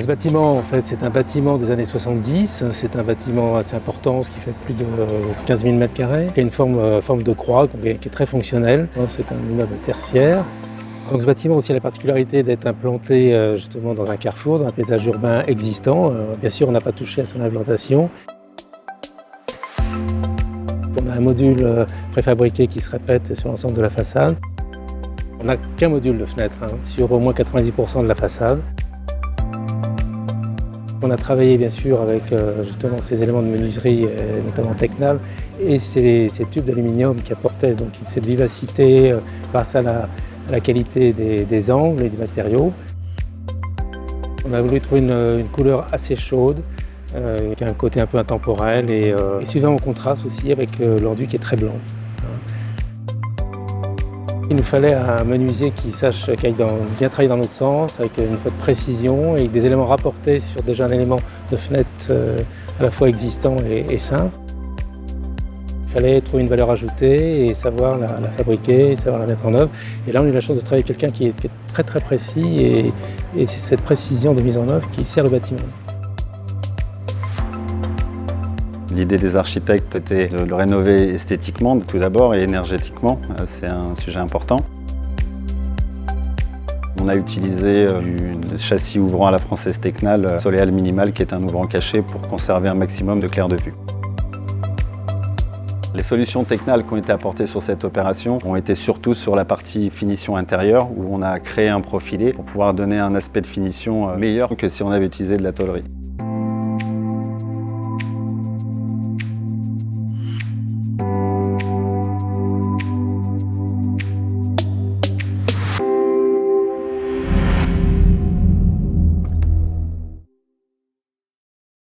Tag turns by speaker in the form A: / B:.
A: Ce bâtiment, en fait, c'est un bâtiment des années 70. C'est un bâtiment assez important, ce qui fait plus de 15 000 mètres carrés, qui a une forme de croix, qui est très fonctionnelle. C'est un immeuble tertiaire. Donc ce bâtiment a aussi la particularité d'être implanté justement dans un carrefour, dans un paysage urbain existant. Bien sûr, on n'a pas touché à son implantation. On a un module préfabriqué qui se répète sur l'ensemble de la façade. On n'a qu'un module de fenêtre sur au moins 90% de la façade. On a travaillé bien sûr avec justement ces éléments de menuiserie, notamment Tecnal, et ces tubes d'aluminium qui apportaient donc cette vivacité grâce à la qualité des angles et des matériaux. On a voulu trouver une couleur assez chaude, qui a un côté un peu intemporel et souvent en contraste aussi avec l'enduit qui est très blanc. Il nous fallait un menuisier qui sache bien travailler dans notre sens, avec une fois de précision et avec des éléments rapportés sur déjà un élément de fenêtre à la fois existant et simple. Il fallait trouver une valeur ajoutée et savoir la fabriquer, et savoir la mettre en œuvre. Et là, on a eu la chance de travailler avec quelqu'un qui est très très précis et c'est cette précision de mise en œuvre qui sert le bâtiment.
B: L'idée des architectes était de le rénover esthétiquement tout d'abord et énergétiquement, c'est un sujet important. On a utilisé du châssis ouvrant à la française Tecnal Soleal Minimal qui est un ouvrant caché pour conserver un maximum de clair de vue. Les solutions Tecnal qui ont été apportées sur cette opération ont été surtout sur la partie finition intérieure où on a créé un profilé pour pouvoir donner un aspect de finition meilleur que si on avait utilisé de la tôlerie.